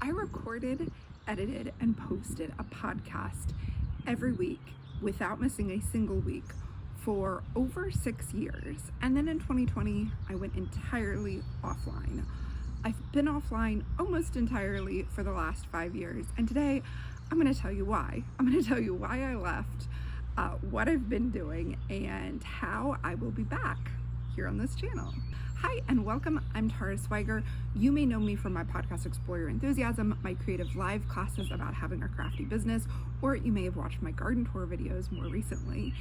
I recorded, edited, and posted a podcast every week without missing a single week for over 6 years. And then in 2020, I went entirely offline. I've been offline almost entirely for the last 5 years. And today, I'm going to tell you why. I'm going to tell you why I left, what I've been doing, and how I will be back here on this channel. Hi and welcome. I'm Tara Swiger. You may know me from my podcast Explore Your Enthusiasm, my creative live classes about having a crafty business, or you may have watched my garden tour videos more recently.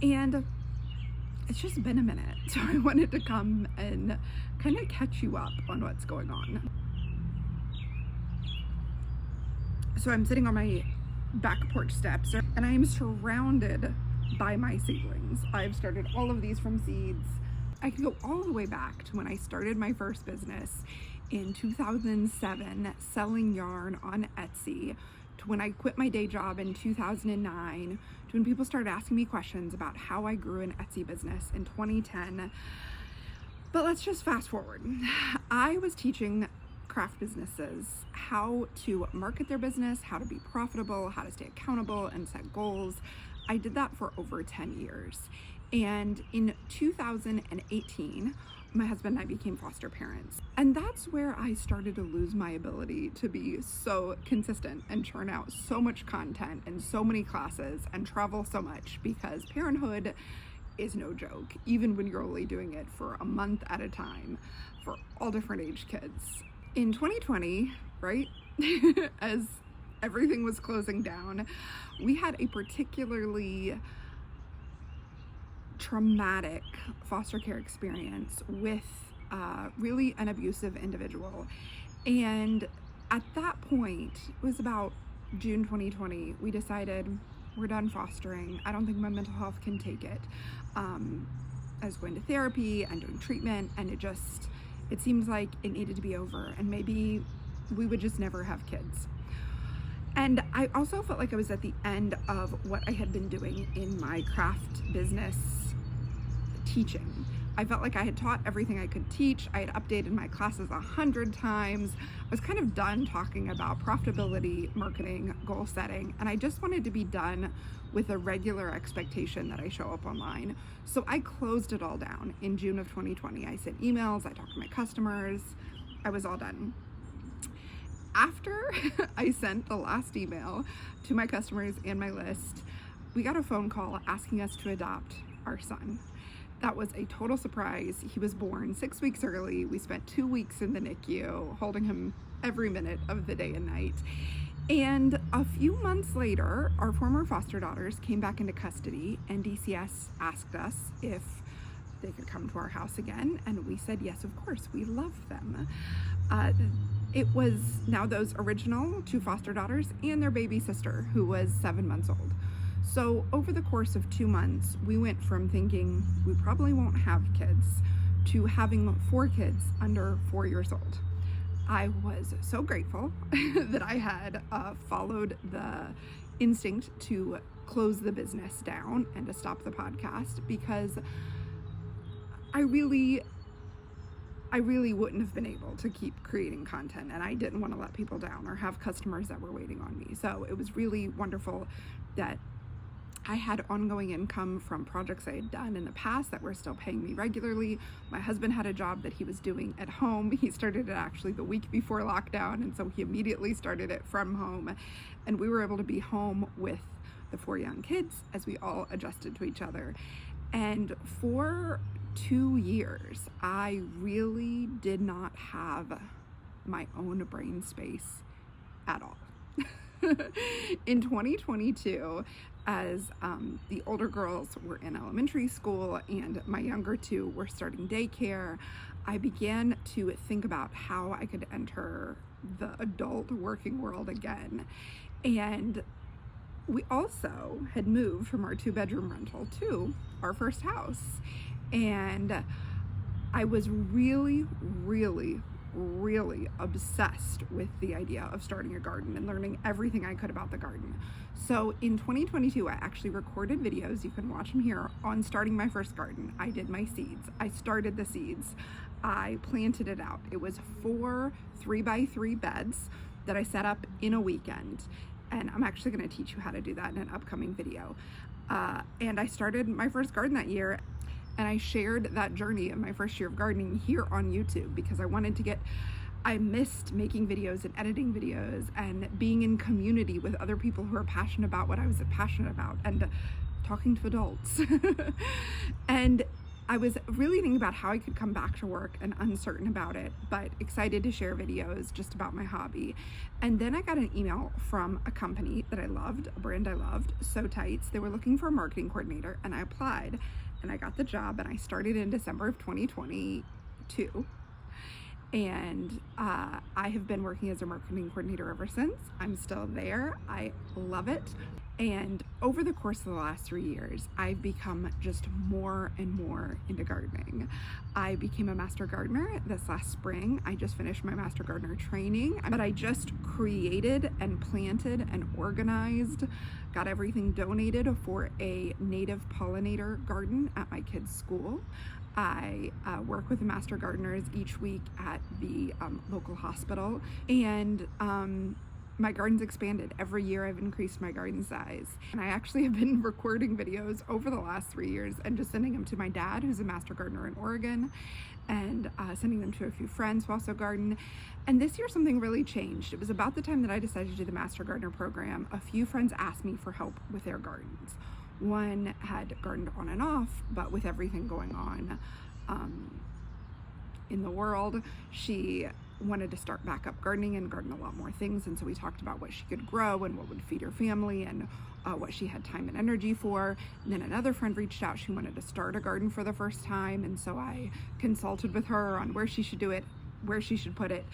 And it's just been a minute, so I wanted to come and kind of catch you up on what's going on. So I'm sitting on my back porch steps and I am surrounded by my seedlings. I've started all of these from seeds. I can go all the way back to when I started my first business in 2007 selling yarn on Etsy, to when I quit my day job in 2009, to when people started asking me questions about how I grew an Etsy business in 2010. But let's just fast forward. I was teaching craft businesses how to market their business, how to be profitable, how to stay accountable and set goals. I did that for over 10 years. And in 2018, my husband and I became foster parents. And that's where I started to lose my ability to be so consistent and churn out so much content and so many classes and travel so much, because parenthood is no joke, even when you're only doing it for a month at a time for all different age kids. In 2020, right, as everything was closing down, we had a particularly traumatic foster care experience with really an abusive individual. And at that point, it was about June 2020, we decided we're done fostering. I don't think my mental health can take it. I was going to therapy and doing treatment, and it seems like it needed to be over, and maybe we would just never have kids. And I also felt like I was at the end of what I had been doing in my craft business teaching. I felt like I had taught everything I could teach. I had updated my classes 100 times. I was kind of done talking about profitability, marketing, goal setting, and I just wanted to be done with a regular expectation that I show up online. So I closed it all down in June of 2020. I sent emails, I talked to my customers, I was all done. After I sent the last email to my customers and my list, we got a phone call asking us to adopt our son. That was a total surprise. He was born 6 weeks early. We spent 2 weeks in the NICU holding him every minute of the day and night. And a few months later, our former foster daughters came back into custody, and DCS asked us if they could come to our house again. And we said, yes, of course, we love them. It was now those original 2 foster daughters and their baby sister, who was 7 months old. So over the course of 2 months, we went from thinking we probably won't have kids to having 4 kids under 4 years old. I was so grateful that I had followed the instinct to close the business down and to stop the podcast, because I really wouldn't have been able to keep creating content, and I didn't want to let people down or have customers that were waiting on me. So it was really wonderful that I had ongoing income from projects I had done in the past that were still paying me regularly. My husband had a job that he was doing at home. He started it actually the week before lockdown, and so he immediately started it from home. And we were able to be home with the 4 young kids as we all adjusted to each other. And for 2 years, I really did not have my own brain space at all. In 2022, as the older girls were in elementary school and my younger 2 were starting daycare, I began to think about how I could enter the adult working world again. And we also had moved from our 2-bedroom rental to our first house. And I was really obsessed with the idea of starting a garden and learning everything I could about the garden. So in 2022, I actually recorded videos, you can watch them here, on starting my first garden. I did my seeds. I started the seeds. I planted it out. It was 4 3x3 beds that I set up in a weekend. And I'm actually going to teach you how to do that in an upcoming video. And I started my first garden that year, and I shared that journey of my first year of gardening here on YouTube because I missed making videos and editing videos and being in community with other people who are passionate about what I was passionate about and talking to adults. And I was really thinking about how I could come back to work and uncertain about it, but excited to share videos just about my hobby. And then I got an email from a company that I loved, a brand I loved, So Tights. They were looking for a marketing coordinator, and I applied and I got the job, and I started in December of 2022. And I have been working as a marketing coordinator ever since. I'm still there. I love it. And over the course of the last 3 years, I've become just more and more into gardening. I became a master gardener this last spring. I just finished my master gardener training, but I just created and planted and organized, got everything donated for a native pollinator garden at my kids' school. I work with the master gardeners each week at the local hospital, and my garden's expanded. Every year I've increased my garden size. And I actually have been recording videos over the last 3 years and just sending them to my dad, who's a master gardener in Oregon, and sending them to a few friends who also garden. And this year something really changed. It was about the time that I decided to do the master gardener program. A few friends asked me for help with their gardens. One had gardened on and off, but with everything going on in the world, she wanted to start back up gardening and garden a lot more things. And so we talked about what she could grow and what would feed her family and what she had time and energy for. And then another friend reached out. She wanted to start a garden for the first time. And so I consulted with her on where she should do it, where she should put it.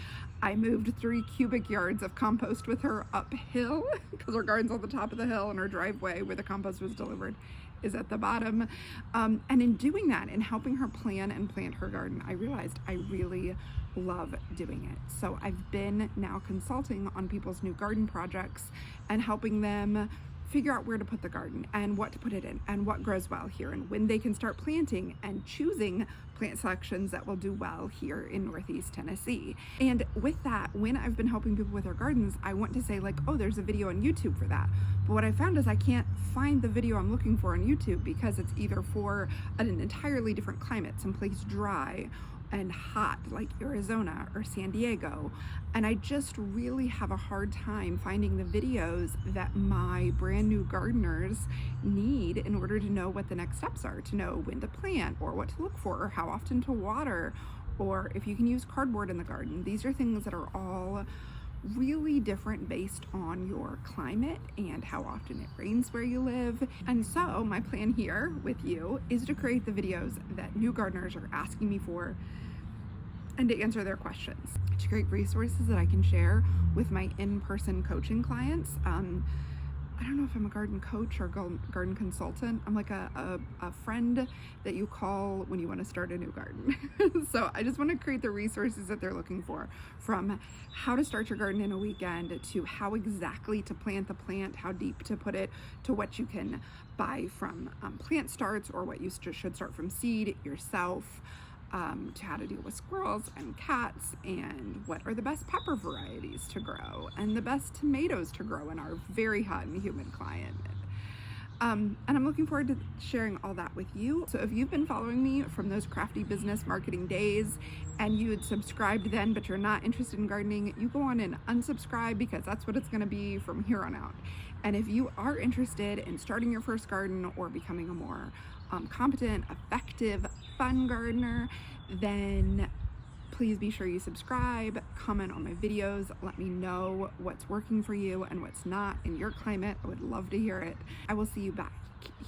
I moved 3 cubic yards of compost with her uphill because her garden's on the top of the hill and her driveway where the compost was delivered is at the bottom. And in doing that and helping her plan and plant her garden, I realized I really love doing it. So I've been now consulting on people's new garden projects and helping them figure out where to put the garden and what to put it in and what grows well here and when they can start planting and choosing plant selections that will do well here in Northeast Tennessee. And with that, when I've been helping people with their gardens, I want to say like, oh, there's a video on YouTube for that. But what I found is I can't find the video I'm looking for on YouTube because it's either for an entirely different climate, someplace dry and hot like Arizona or San Diego. And I just really have a hard time finding the videos that my brand new gardeners need in order to know what the next steps are, to know when to plant or what to look for or how often to water or if you can use cardboard in the garden. These are things that are all really different based on your climate and how often it rains where you live. And so my plan here with you is to create the videos that new gardeners are asking me for and to answer their questions, to create resources that I can share with my in-person coaching clients. I don't know if I'm a garden coach or garden consultant. I'm like a friend that you call when you want to start a new garden. So I just want to create the resources that they're looking for, from how to start your garden in a weekend to how exactly to plant the plant, how deep to put it, to what you can buy from plant starts or what you should start from seed yourself, to how to deal with squirrels and cats, and what are the best pepper varieties to grow and the best tomatoes to grow in our very hot and humid climate. And I'm looking forward to sharing all that with you. So if you've been following me from those crafty business marketing days and you had subscribed then, but you're not interested in gardening, you go on and unsubscribe because that's what it's going to be from here on out. And if you are interested in starting your first garden or becoming a more competent, effective, fun gardener, then please be sure you subscribe, comment on my videos, let me know what's working for you and what's not in your climate. I would love to hear it. I will see you back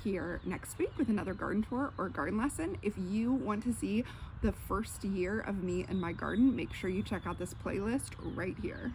here next week with another garden tour or garden lesson. If you want to see the first year of me and my garden, make sure you check out this playlist right here.